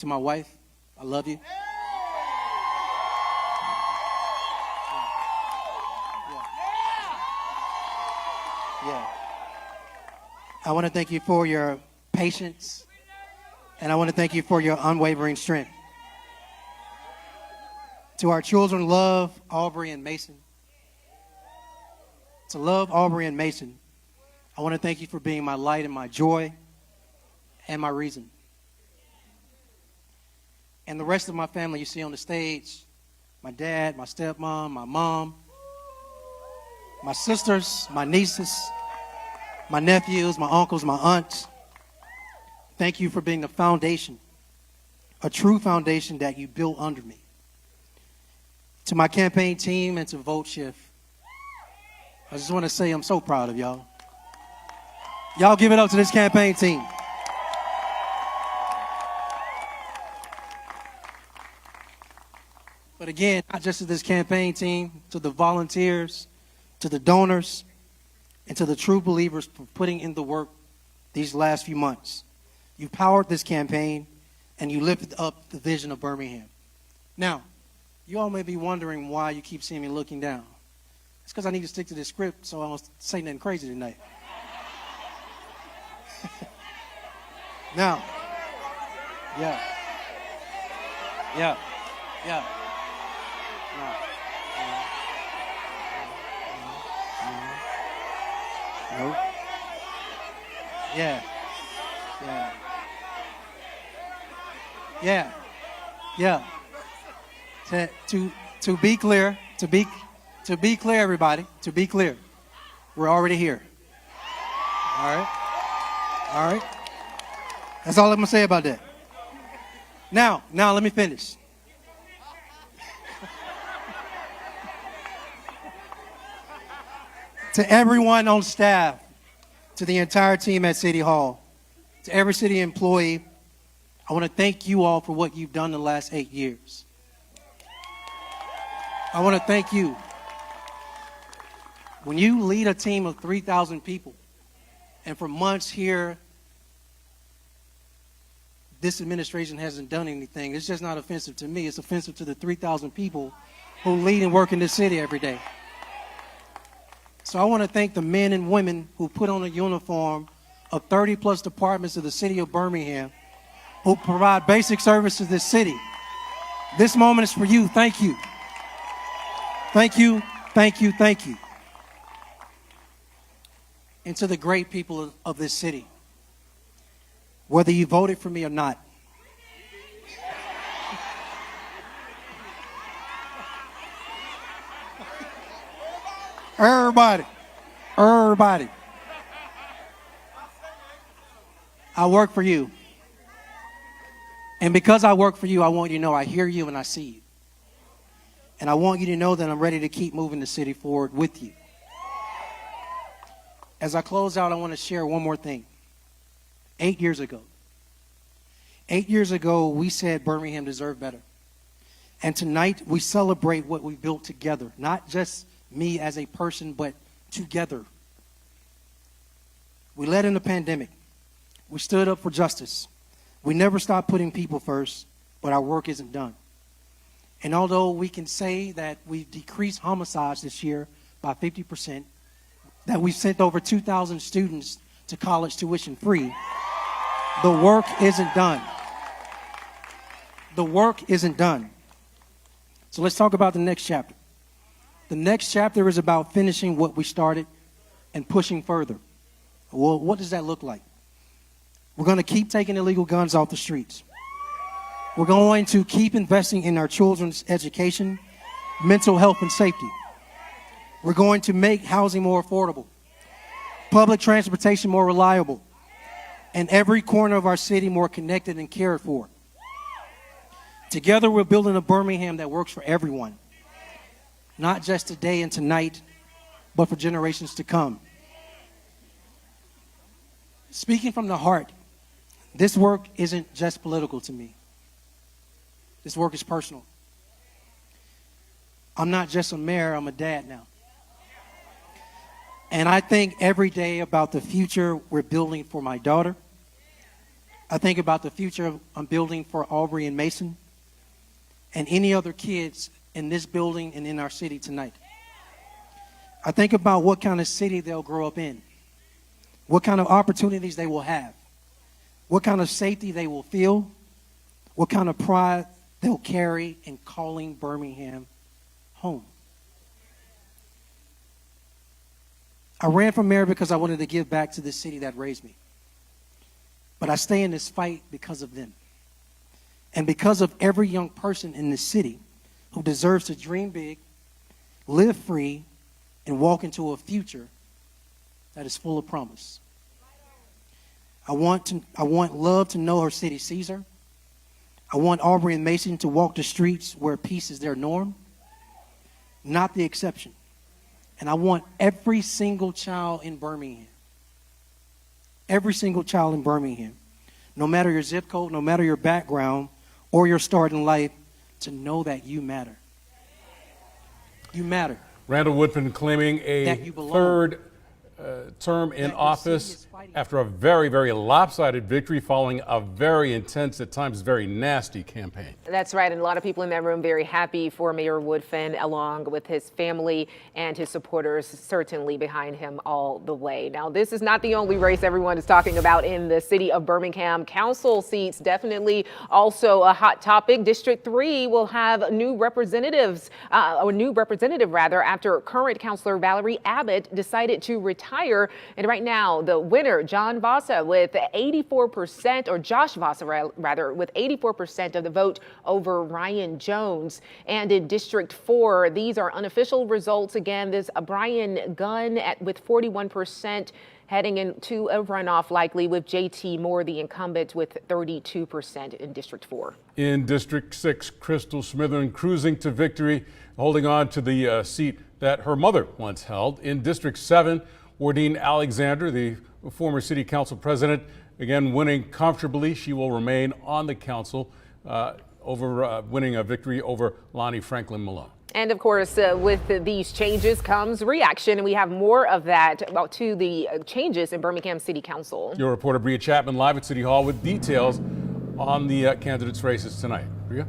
To my wife, I love you. Yeah. I want to thank you for your patience, and I want to thank you for your unwavering strength. To our children, Love, Aubrey, and Mason. To Love, Aubrey, and Mason, I want to thank you for being my light and my joy and my reason. And the rest of my family you see on the stage, my dad, my stepmom, my mom, my sisters, my nieces, my nephews, my uncles, my aunts. Thank you for being the foundation, a true foundation that you built under me. To my campaign team and to Vote Shift, I just want to say I'm so proud of y'all. Y'all give it up to this campaign team. But again, not just to this campaign team, to the volunteers, to the donors, and to the true believers for putting in the work these last few months. You powered this campaign, and you lifted up the vision of Birmingham. Now, you all may be wondering why you keep seeing me looking down. It's because I need to stick to this script, so I don't say nothing crazy tonight. Now, yeah. No. Yeah. To be clear, everybody, to be clear, we're already here. All right. That's all I'm gonna say about that. Now let me finish. To everyone on staff, to the entire team at City Hall, to every city employee, I want to thank you all for what you've done the last 8 years. I want to thank you. When you lead a team of 3,000 people, and for months here, this administration hasn't done anything, it's just not offensive to me. It's offensive to the 3,000 people who lead and work in this city every day. So I want to thank the men and women who put on a uniform of 30-plus departments of the city of Birmingham who provide basic service to this city. This moment is for you. Thank you. Thank you, thank you, thank you. And to the great people of this city, whether you voted for me or not, everybody, I work for you. And because I work for you, I want you to know I hear you and I see you. And I want you to know that I'm ready to keep moving the city forward with you. As I close out, I want to share one more thing. 8 years ago, we said Birmingham deserved better. And tonight, we celebrate what we built together. Not just me as a person, but together. We led in the pandemic. We stood up for justice. We never stopped putting people first, but our work isn't done. And although we can say that we've decreased homicides this year by 50%, that we've sent over 2,000 students to college tuition free, the work isn't done. The work isn't done. So let's talk about the next chapter. The next chapter is about finishing what we started and pushing further. Well, what does that look like? We're going to keep taking illegal guns off the streets. We're going to keep investing in our children's education, mental health, and safety. We're going to make housing more affordable, public transportation more reliable, and every corner of our city more connected and cared for. Together, we're building a Birmingham that works for everyone, not just today and tonight, but for generations to come. Speaking from the heart, this work isn't just political to me. This work is personal. I'm not just a mayor, I'm a dad now. And I think every day about the future we're building for my daughter, I think about the future I'm building for Aubrey and Mason and any other kids in this building and in our city tonight. I think about what kind of city they'll grow up in, what kind of opportunities they will have, what kind of safety they will feel, what kind of pride they'll carry in calling Birmingham home. I ran for mayor because I wanted to give back to the city that raised me. But I stay in this fight because of them. And because of every young person in this city who deserves to dream big, live free, and walk into a future that is full of promise. I want Love to know her city sees her. I want Aubrey and Mason to walk the streets where peace is their norm, not the exception. And I want every single child in Birmingham, no matter your zip code, no matter your background or your start in life, to know that you matter. You matter. Randall Woodfin claiming a third term in office after a very, very lopsided victory following a very intense, at times very nasty campaign. That's right, and a lot of people in that room very happy for Mayor Woodfin, along with his family and his supporters certainly behind him all the way. Now, this is not the only race everyone is talking about in the city of Birmingham. Council seats definitely also a hot topic. District 3 will have new representatives, after current councilor Valerie Abbott decided to retire. And right now, the winner, John Vasa, with 84%, or Josh Vasa rather, with 84% of the vote over Ryan Jones. And in District 4, these are unofficial results. Again, this Brian Gunn with 41%. Heading into a runoff likely with JT Moore, the incumbent, with 32% in District 4. In District 6, Crystal Smithern cruising to victory, holding on to the seat that her mother once held. In District 7, Wardine Alexander, the former city council president, again winning comfortably. She will remain on the council winning a victory over Lonnie Franklin Malone. And of course, with these changes comes reaction, and we have more of that to the changes in Birmingham City Council. Your reporter Bria Chapman live at City Hall with details on the candidates' races tonight. Bria?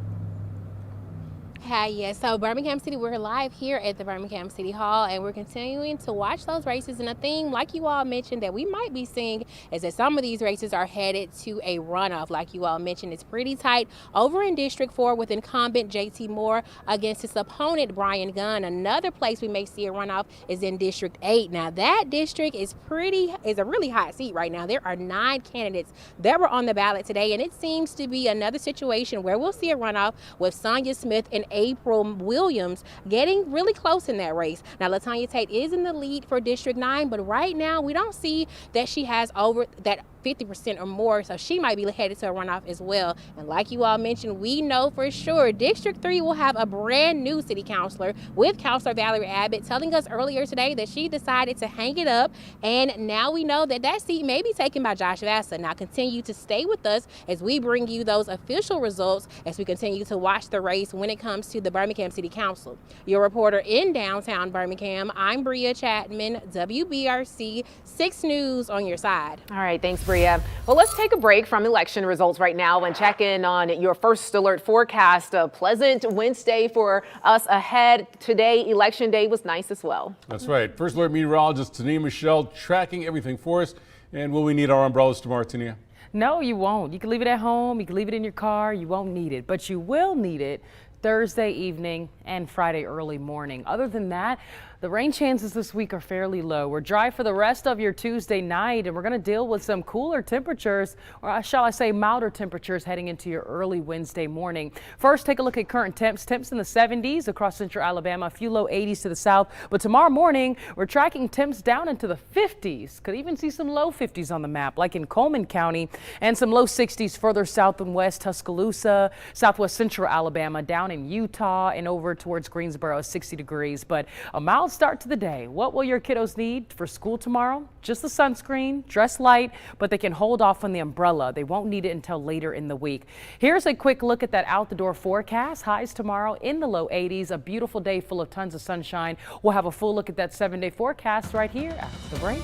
Hi, yes. So Birmingham City, we're live here at the Birmingham City Hall, and we're continuing to watch those races. And a thing, like you all mentioned, that we might be seeing is that some of these races are headed to a runoff. Like you all mentioned, it's pretty tight over in District 4 with incumbent JT Moore against his opponent Brian Gunn. Another place we may see a runoff is in District 8. Now that district is a really hot seat right now. There are 9 candidates that were on the ballot today, and it seems to be another situation where we'll see a runoff with Sonia Smith and April Williams getting really close in that race. Now, LaTanya Tate is in the lead for District 9, but right now we don't see that she has over that 50% or more, so she might be headed to a runoff as well. And like you all mentioned, we know for sure District 3 will have a brand new city councilor with Councilor Valerie Abbott telling us earlier today that she decided to hang it up, and now we know that that seat may be taken by Josh Vasa. Now continue to stay with us as we bring you those official results as we continue to watch the race when it comes to the Birmingham City Council. Your reporter in downtown Birmingham, I'm Bria Chapman, WBRC 6 News on your side. All right, thanks, Bria. Well, let's take a break from election results right now and check in on your first alert forecast. A pleasant Wednesday for us ahead. Today, election day, was nice as well. That's right. First alert meteorologist Tania Michelle tracking everything for us. And will we need our umbrellas tomorrow, Tania? No, you won't. You can leave it at home. You can leave it in your car. You won't need it, but you will need it Thursday evening and Friday early morning. Other than that, the rain chances this week are fairly low. We're dry for the rest of your Tuesday night, and we're going to deal with some cooler temperatures, or shall I say milder temperatures, heading into your early Wednesday morning. First, take a look at current temps. Temps in the 70s across central Alabama, a few low 80s to the south. But tomorrow morning, we're tracking temps down into the 50s. Could even see some low 50s on the map, like in Coleman County, and some low 60s further south and west, Tuscaloosa, southwest central Alabama, down in Utah, and over towards Greensboro, 60 degrees. But a mild start to the day. What will your kiddos need for school tomorrow? Just the sunscreen, dress light, but they can hold off on the umbrella. They won't need it until later in the week. Here's a quick look at that out the door forecast. Highs tomorrow in the low 80s, a beautiful day full of tons of sunshine. We'll have a full look at that 7-day forecast right here after the break.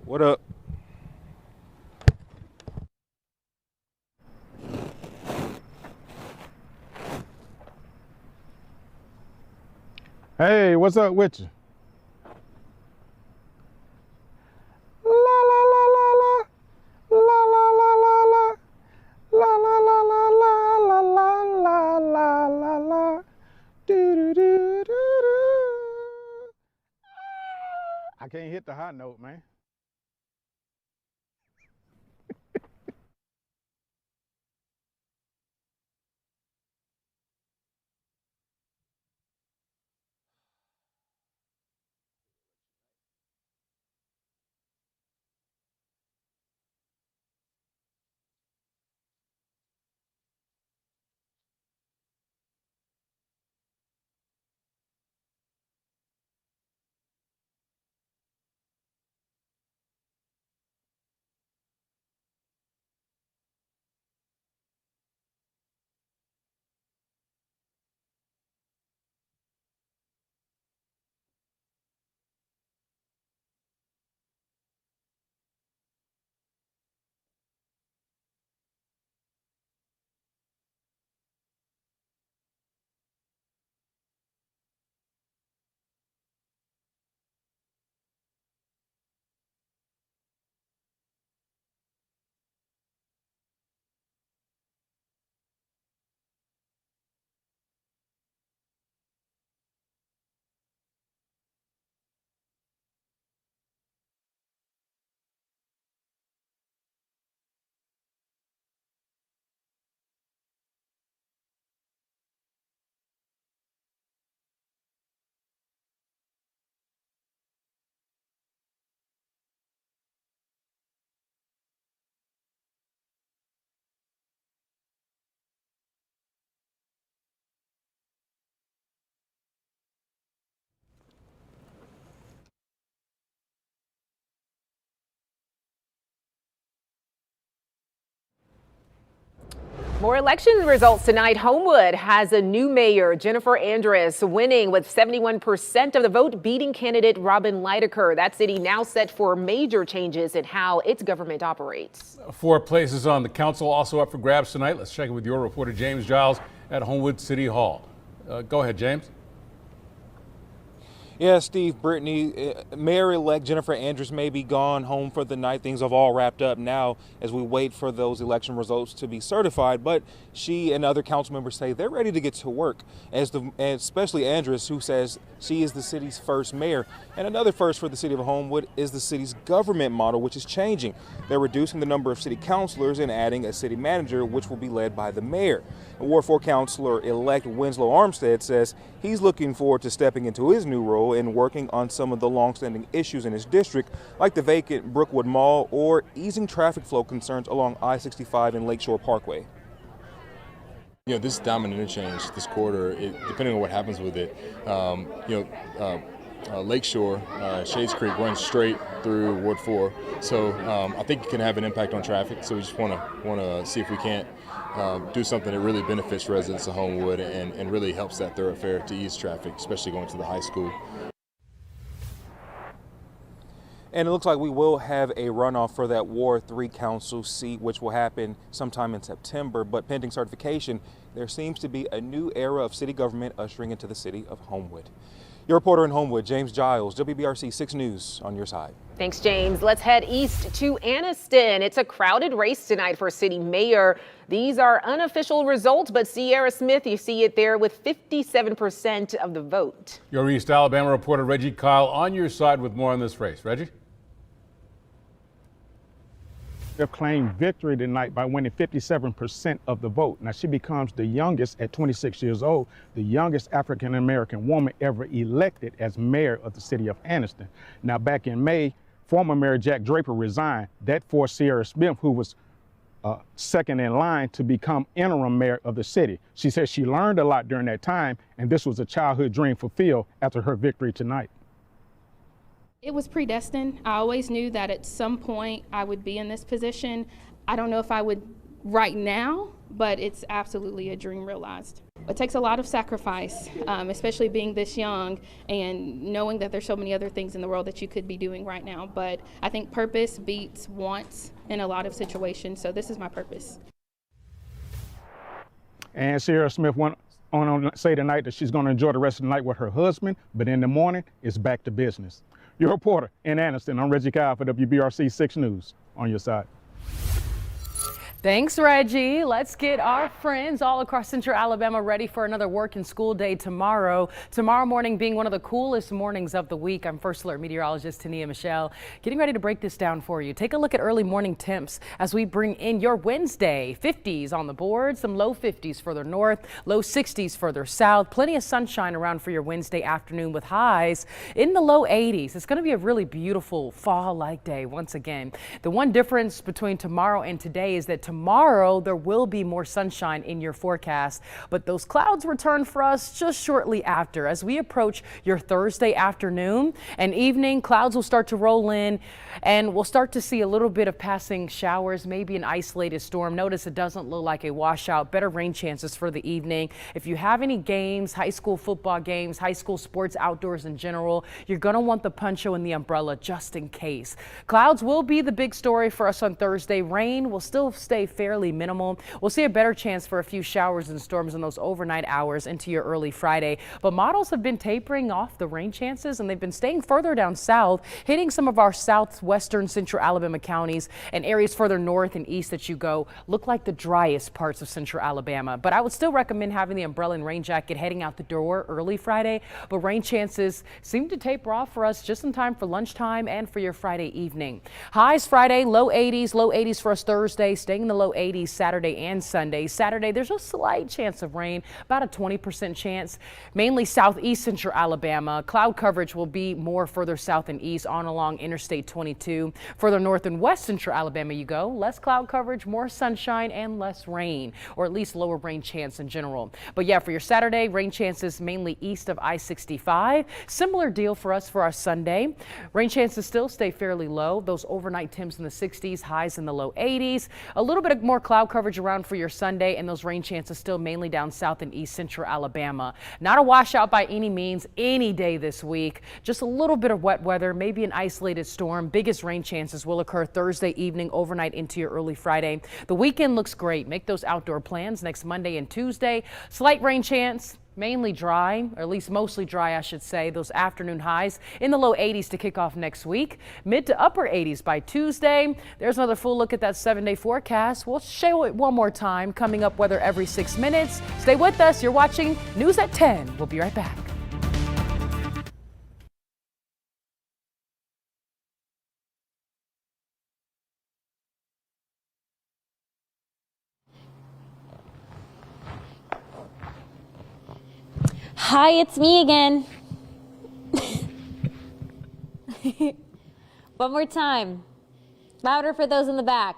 What up? Hey, what's up with you? La la la la la la la la la la la la la la la la la la la la do do do do do. I can't hit the high note, man. More election results tonight. Homewood has a new mayor, Jennifer Andrus, winning with 71% of the vote, beating candidate Robin Lydecker. That city now set for major changes in how its government operates. 4 places on the council also up for grabs tonight. Let's check in with your reporter, James Giles, at Homewood City Hall. Go ahead, James. Yeah, Steve, Brittany, Mayor-elect Jennifer Andrus may be gone home for the night. Things have all wrapped up now as we wait for those election results to be certified. But she and other council members say they're ready to get to work, especially Andrus, who says she is the city's first mayor. And another first for the city of Homewood is the city's government model, which is changing. They're reducing the number of city councilors and adding a city manager, which will be led by the mayor. And Ward 4 councilor-elect Winslow Armstead says he's looking forward to stepping into his new role and working on some of the longstanding issues in his district, like the vacant Brookwood Mall or easing traffic flow concerns along I-65 and Lakeshore Parkway. You know, this diamond interchange, this corridor, depending on what happens with it, Lakeshore, Shades Creek runs straight through Ward 4. So I think it can have an impact on traffic. So we just want to see if we can't do something that really benefits residents of Homewood and really helps that thoroughfare to ease traffic, especially going to the high school. And it looks like we will have a runoff for that Ward 3 council seat, which will happen sometime in September. But pending certification, there seems to be a new era of city government ushering into the city of Homewood. Your reporter in Homewood, James Giles, WBRC 6 News, on your side. Thanks, James. Let's head east to Anniston. It's a crowded race tonight for city mayor. These are unofficial results, but Sierra Smith, you see it there with 57% of the vote. Your East Alabama reporter, Reggie Kyle, on your side with more on this race. Reggie? They've claimed victory tonight by winning 57% of the vote. Now, she becomes the youngest at 26 years old, the youngest African-American woman ever elected as mayor of the city of Anniston. Now, back in May, former Mayor Jack Draper resigned. That forced Sierra Smith, who was second in line, to become interim mayor of the city. She says she learned a lot during that time, and this was a childhood dream fulfilled after her victory tonight. It was predestined. I always knew that at some point I would be in this position. I don't know if I would right now, but it's absolutely a dream realized. It takes a lot of sacrifice, especially being this young and knowing that there's so many other things in the world that you could be doing right now. But I think purpose beats wants in a lot of situations, so this is my purpose. And Sierra Smith went on to say tonight that she's going to enjoy the rest of the night with her husband, but in the morning, it's back to business. Your reporter in Anniston, I'm Reggie Kyle for WBRC 6 News. On your side. Thanks, Reggie. Let's get our friends all across Central Alabama ready for another work and school day tomorrow. Tomorrow morning being one of the coolest mornings of the week. I'm First Alert meteorologist Tania Michelle, getting ready to break this down for you. Take a look at early morning temps as we bring in your Wednesday. 50s on the board, some low 50s further north, low 60s further south. Plenty of sunshine around for your Wednesday afternoon with highs in the low 80s. It's going to be a really beautiful fall-like day once again. The one difference between tomorrow and today is that tomorrow there will be more sunshine in your forecast, but those clouds return for us just shortly after. As we approach your Thursday afternoon and evening, clouds will start to roll in and we'll start to see a little bit of passing showers, maybe an isolated storm. Notice it doesn't look like a washout. Better rain chances for the evening. If you have any games, high school football games, high school sports outdoors in general, you're going to want the poncho and the umbrella just in case. Clouds will be the big story for us on Thursday. Rain will still stay fairly minimal. We'll see a better chance for a few showers and storms in those overnight hours into your early Friday. But models have been tapering off the rain chances and they've been staying further down south, hitting some of our southwestern central Alabama counties and areas further north and east that you go look like the driest parts of central Alabama. But I would still recommend having the umbrella and rain jacket heading out the door early Friday. But rain chances seem to taper off for us just in time for lunchtime and for your Friday evening. Highs Friday, low 80s for us Thursday, staying in the low 80s Saturday and Sunday. Saturday, there's a slight chance of rain, about a 20% chance, mainly southeast central Alabama. Cloud coverage will be more further south and east on along Interstate 22. Further north and west central Alabama you go, less cloud coverage, more sunshine and less rain, or at least lower rain chance in general. But yeah, for your Saturday, rain chances mainly east of I-65. Similar deal for us for our Sunday. Rain chances still stay fairly low. Those overnight temps in the 60s, highs in the low 80s. A little bit of more cloud coverage around for your Sunday, and those rain chances still mainly down south and east central Alabama. Not a washout by any means any day this week. Just a little bit of wet weather, maybe an isolated storm. Biggest rain chances will occur Thursday evening, overnight into your early Friday. The weekend looks great. Make those outdoor plans next Monday and Tuesday. Slight rain chance. Mainly dry, or at least mostly dry, I should say. Those afternoon highs in the low 80s to kick off next week. Mid to upper 80s by Tuesday. There's another full look at that 7-day forecast. We'll show it one more time. Coming up weather every 6 minutes. Stay with us. You're watching News at 10. We'll be right back. Hi, it's me again. One more time. Louder for those in the back.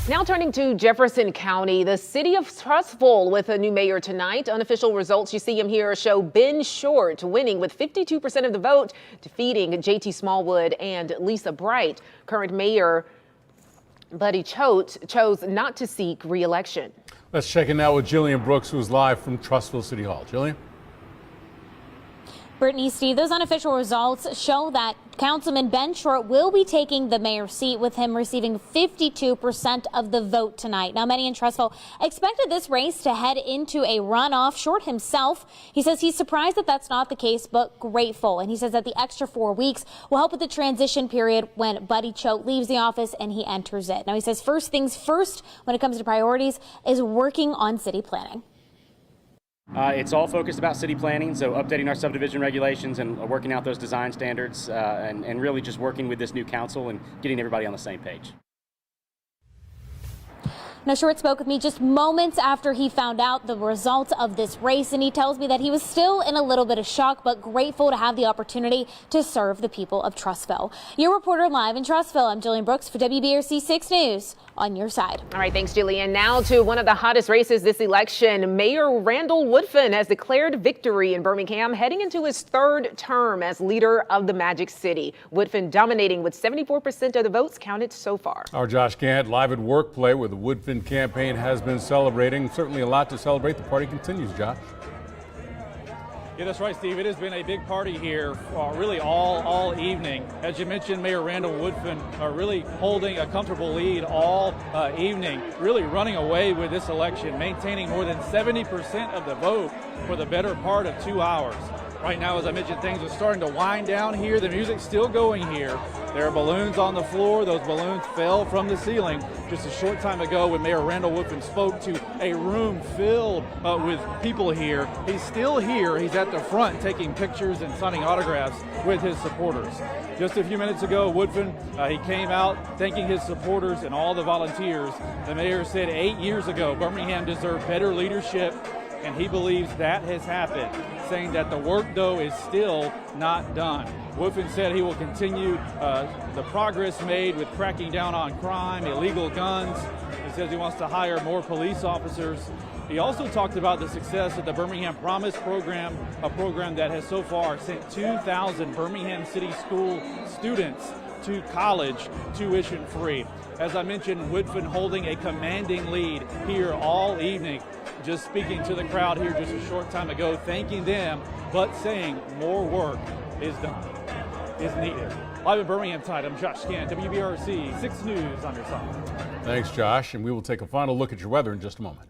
Now turning to Jefferson County, the city of trustful with a new mayor tonight. Unofficial results, you see him here, show Ben Short winning with 52% of the vote, defeating JT Smallwood and Lisa Bright. Current mayor Buddy Choate chose not to seek re-election. Let's check in now with Jillian Brooks, who's live from Trustville City Hall. Jillian? Brittany, Steve, those unofficial results show that Councilman Ben Short will be taking the mayor's seat, with him receiving 52% of the vote tonight. Now, many in Trustville expected this race to head into a runoff. Short himself, he says he's surprised that that's not the case, but grateful. And he says that the extra 4 weeks will help with the transition period when Buddy Choate leaves the office and he enters it. Now, he says first things first when it comes to priorities is working on city planning. It's all focused about city planning, so updating our subdivision regulations and working out those design standards and really just working with this new council and getting everybody on the same page. Now, Short spoke with me just moments after he found out the results of this race, and he tells me that he was still in a little bit of shock, but grateful to have the opportunity to serve the people of Trustville. Your reporter live in Trustville, I'm Jillian Brooks for WBRC 6 News. On your side. All right, thanks, Jillian. Now to one of the hottest races this election. Mayor Randall Woodfin has declared victory in Birmingham, heading into his 3rd term as leader of the Magic City. Woodfin dominating with 74% of the votes counted so far. Our Josh Gant live at Workplay, where the Woodfin campaign has been celebrating. Certainly a lot to celebrate. The party continues, Josh. Yeah, that's right, Steve. It has been a big party here really all evening. As you mentioned, Mayor Randall Woodfin really holding a comfortable lead all evening, really running away with this election, maintaining more than 70% of the vote for the better part of 2 hours. Right now, as I mentioned, things are starting to wind down here. The music's still going here. There are balloons on the floor. Those balloons fell from the ceiling just a short time ago when Mayor Randall Woodfin spoke to a room filled with people here. He's still here. He's at the front taking pictures and signing autographs with his supporters. Just a few minutes ago, Woodfin, he came out thanking his supporters and all the volunteers. The mayor said 8 years ago, Birmingham deserved better leadership, and he believes that has happened, saying that the work, though, is still not done. Woodfin said he will continue the progress made with cracking down on crime, illegal guns. He says he wants to hire more police officers. He also talked about the success of the Birmingham Promise program, a program that has so far sent 2,000 Birmingham City School students to college tuition-free. As I mentioned, Woodfin holding a commanding lead here all evening, just speaking to the crowd here just a short time ago, thanking them, but saying more work is needed. Live in Birmingham tonight, I'm Josh Gant, WBRC 6 News on your side. Thanks, Josh. And we will take a final look at your weather in just a moment.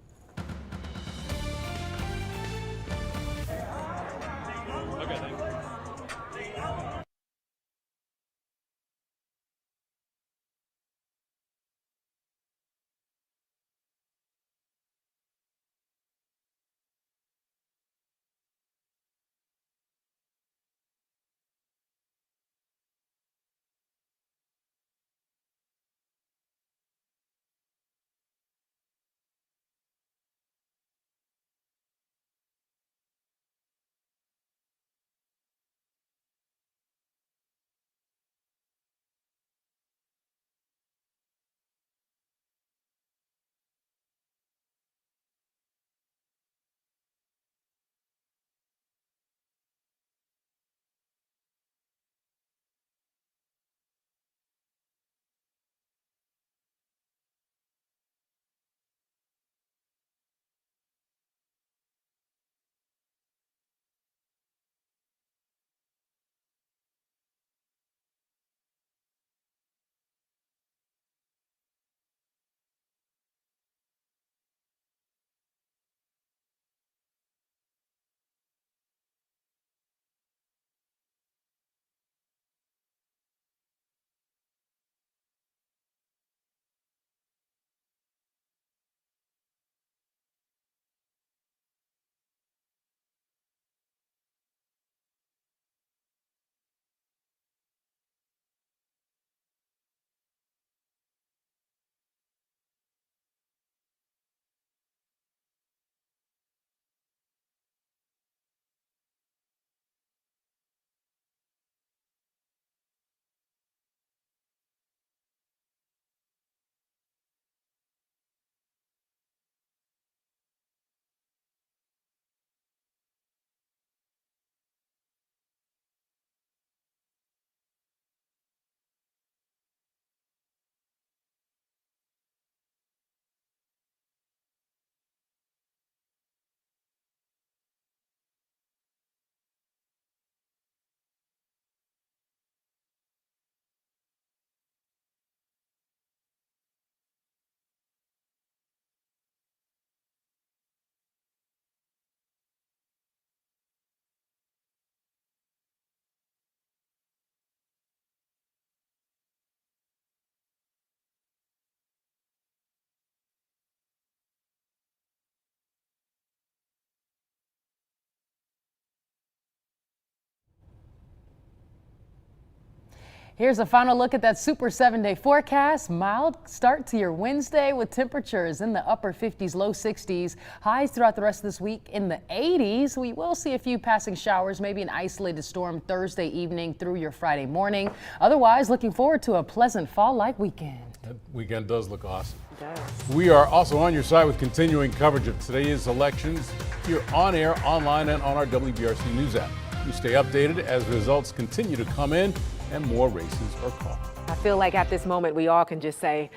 Here's a final look at that super 7-day forecast. Mild start to your Wednesday with temperatures in the upper 50s, low 60s. Highs throughout the rest of this week in the 80s. We will see a few passing showers, maybe an isolated storm Thursday evening through your Friday morning. Otherwise, looking forward to a pleasant fall-like weekend. That weekend does look awesome. It does. We are also on your side with continuing coverage of today's elections here on air, online, and on our WBRC News app. You stay updated as results continue to come in and more races are called. I feel like at this moment we all can just say,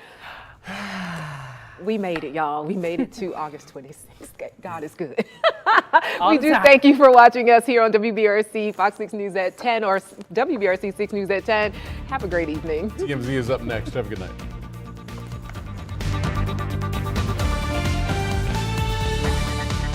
we made it, y'all. We made it to August 26th. God is good. We do thank you for watching us here on WBRC, Fox 6 News at 10, or WBRC 6 News at 10. Have a great evening. TMZ is up next. Have a good night.